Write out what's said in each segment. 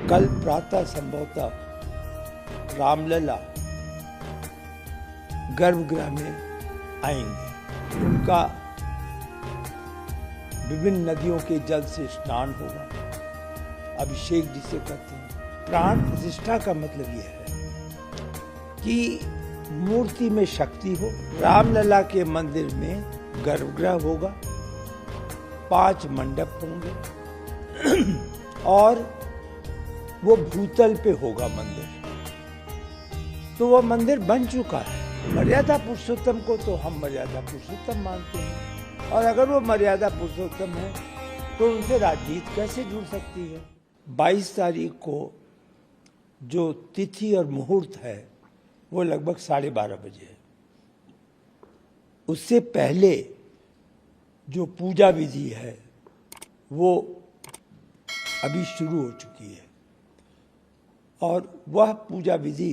कल प्रातः संभवतः रामलला गर्भगृह में आएंगे। उनका विभिन्न नदियों के जल से स्नान होगा, अभिषेक जिसे कहते हैं। प्राण प्रतिष्ठा का मतलब यह है कि मूर्ति में शक्ति हो। रामलला के मंदिर में गर्भगृह होगा, 5 मंडप होंगे और वो भूतल पे होगा मंदिर। तो वह मंदिर बन चुका है। मर्यादा पुरुषोत्तम को तो हम मर्यादा पुरुषोत्तम मानते हैं, और अगर वो मर्यादा पुरुषोत्तम है तो उनसे राजनीति कैसे जुड़ सकती है। 22 तारीख को जो तिथि और मुहूर्त है वो लगभग 12:30 बजे है। उससे पहले जो पूजा विधि है वो अभी शुरू हो चुकी है, और वह पूजा विधि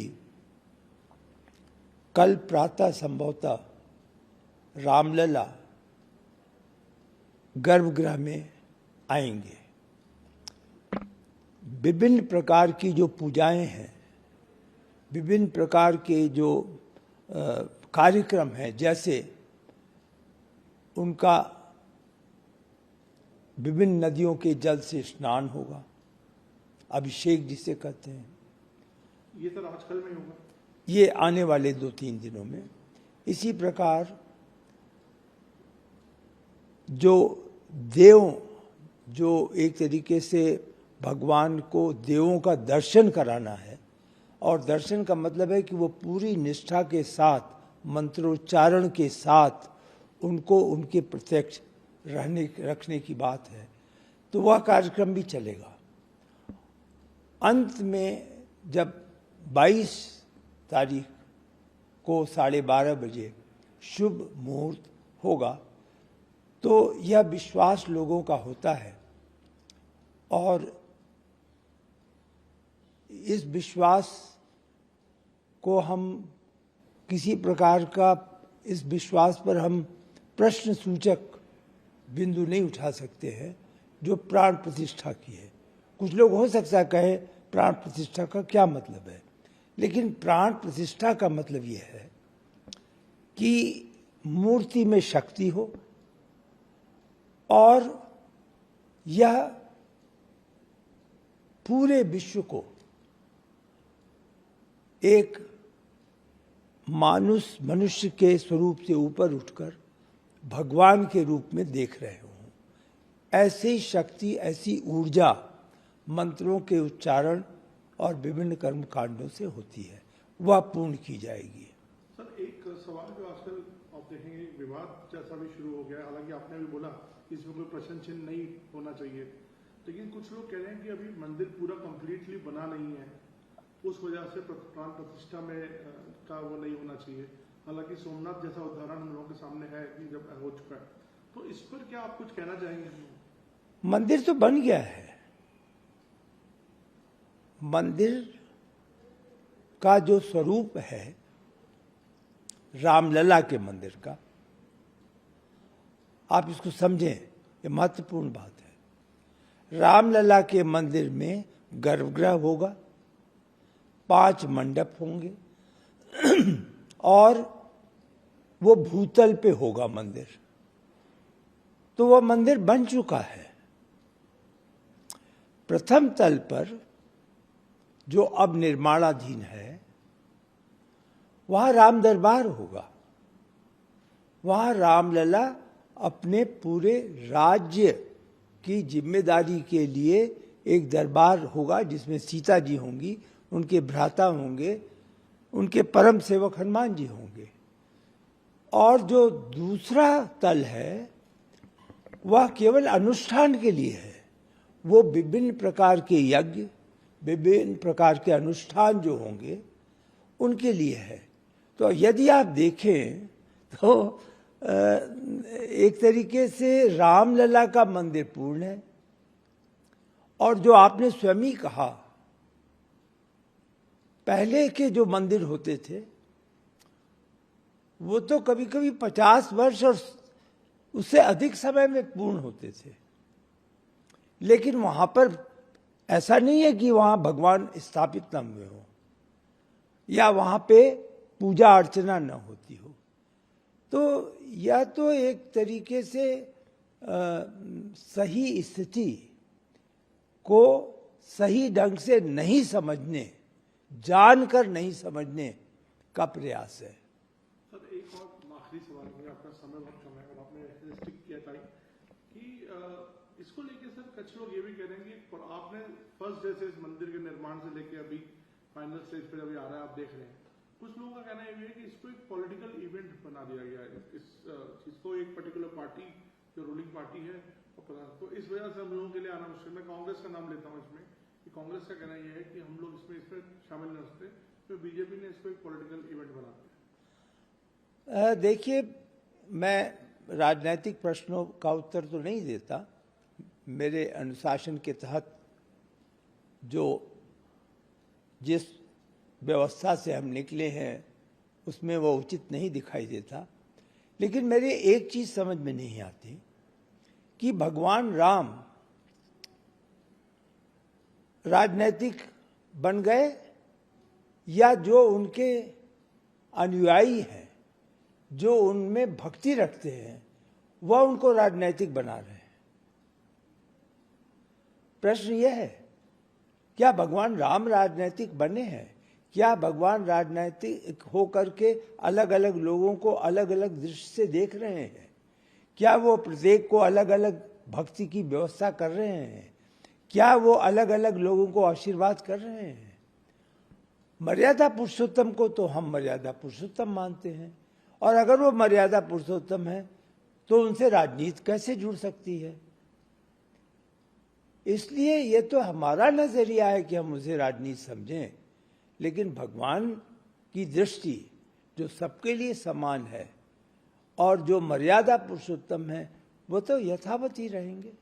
कल प्रातः संभवतः रामलला गर्भगृह में आएंगे। विभिन्न प्रकार की जो पूजाएं हैं, विभिन्न प्रकार के जो कार्यक्रम हैं, जैसे उनका विभिन्न नदियों के जल से स्नान होगा, अभिषेक जिसे कहते हैं। ये सर आजकल में होगा, ये आने वाले 2-3 दिनों में। इसी प्रकार जो एक तरीके से भगवान को देवों का दर्शन कराना है, और दर्शन का मतलब है कि वो पूरी निष्ठा के साथ, मंत्रोच्चारण के साथ उनको उनके प्रत्यक्ष रखने की बात है, तो वह कार्यक्रम भी चलेगा। अंत में जब 22 तारीख को 12:30 बजे शुभ मुहूर्त होगा, तो यह विश्वास लोगों का होता है, और इस विश्वास को हम किसी प्रकार का, इस विश्वास पर हम प्रश्न सूचक बिंदु नहीं उठा सकते हैं जो प्राण प्रतिष्ठा की है। कुछ लोग हो सकता है कहे प्राण प्रतिष्ठा का क्या मतलब है, लेकिन प्राण प्रतिष्ठा का मतलब यह है कि मूर्ति में शक्ति हो, और यह पूरे विश्व को एक मनुष्य के स्वरूप से ऊपर उठकर भगवान के रूप में देख रहे हों। ऐसी शक्ति, ऐसी ऊर्जा मंत्रों के उच्चारण और विभिन्न कर्म कांडों से होती है, वह पूर्ण की जाएगी। सर एक सवाल जो आजकल आप देखेंगे विवाद जैसा भी शुरू हो गया है, हालांकि आपने भी बोला इसमें कोई प्रश्न चिन्ह नहीं होना चाहिए, लेकिन कुछ लोग कह रहे हैं कि अभी मंदिर पूरा कंप्लीटली बना नहीं है, उस वजह से प्राण प्रतिष्ठा में का वो नहीं होना चाहिए। हालांकि सोमनाथ जैसा उदाहरण हम लोगों के सामने है कि जब हो चुका है, तो इस पर क्या आप कुछ कहना चाहेंगे? मंदिर तो बन गया है। मंदिर का जो स्वरूप है रामलला के मंदिर का, आप इसको समझें, ये महत्वपूर्ण बात है। रामलला के मंदिर में गर्भगृह होगा, 5 मंडप होंगे, और वो भूतल पे होगा मंदिर। तो वह मंदिर बन चुका है। प्रथम तल पर जो अब निर्माणाधीन है, वहां राम दरबार होगा। वहां रामलला अपने पूरे राज्य की जिम्मेदारी के लिए एक दरबार होगा, जिसमें सीता जी होंगी, उनके भ्राता होंगे, उनके परम सेवक हनुमान जी होंगे। और जो दूसरा तल है वह केवल अनुष्ठान के लिए है। वो विभिन्न प्रकार के यज्ञ, विभिन्न प्रकार के अनुष्ठान जो होंगे उनके लिए है। तो यदि आप देखें तो एक तरीके से रामलला का मंदिर पूर्ण है, और जो आपने स्वयं ही कहा, पहले के जो मंदिर होते थे वो तो कभी कभी 50 वर्ष और उससे अधिक समय में पूर्ण होते थे, लेकिन वहां पर ऐसा नहीं है कि वहां भगवान स्थापित न हुए हो या वहां पे पूजा अर्चना न होती हो। तो यह तो एक तरीके से सही स्थिति को सही ढंग से नहीं समझने, जानकर नहीं समझने का प्रयास है। सर एक और आखिरी सवाल है, आपका समय बहुत कम है और आपने स्टिक किया था कि इसको लेके सर कुछ लोग ये भी कह रहे हैं कि आपने फर्स्ट डे से इस मंदिर के निर्माण से लेके अभी फाइनल स्टेज पे अभी आ रहा है, आप देख रहे हैं, कुछ लोगों का कहना ये भी है कि इसको एक पॉलिटिकल इवेंट बना दिया गया है, इस चीज को एक पर्टिकुलर पार्टी जो रूलिंग पार्टी है तो इस वजह से हम लोगों के लिए आना मुश्किल। मैं कांग्रेस का नाम लेता हूँ इसमें कि कांग्रेस का कहना यह है कि हम लोग इसमें शामिल नहीं होते, तो बीजेपी ने इसको एक पॉलिटिकल इवेंट बना दिया। देखिए, मैं राजनीतिक प्रश्नों का उत्तर तो नहीं देता। मेरे अनुशासन के तहत जो जिस व्यवस्था से हम निकले हैं उसमें वो उचित नहीं दिखाई देता। लेकिन मेरे एक चीज समझ में नहीं आती कि भगवान राम राजनीतिक बन गए या जो उनके अनुयायी हैं, जो उनमें भक्ति रखते हैं, वह उनको राजनीतिक बना रहे हैं। प्रश्न यह है, क्या भगवान राम राजनीतिक बने हैं? क्या भगवान राजनीतिक होकर के अलग अलग लोगों को अलग अलग दृष्टि से देख रहे हैं? क्या वो प्रत्येक को अलग अलग भक्ति की व्यवस्था कर रहे हैं? क्या वो अलग अलग लोगों को आशीर्वाद कर रहे हैं? मर्यादा पुरुषोत्तम को तो हम मर्यादा पुरुषोत्तम मानते हैं, और अगर वो मर्यादा पुरुषोत्तम है तो उनसे राजनीति कैसे जुड़ सकती है? इसलिए ये तो हमारा नजरिया है कि हम उसे राजनीति समझें, लेकिन भगवान की दृष्टि जो सबके लिए समान है और जो मर्यादा पुरुषोत्तम है वो तो यथावत ही रहेंगे।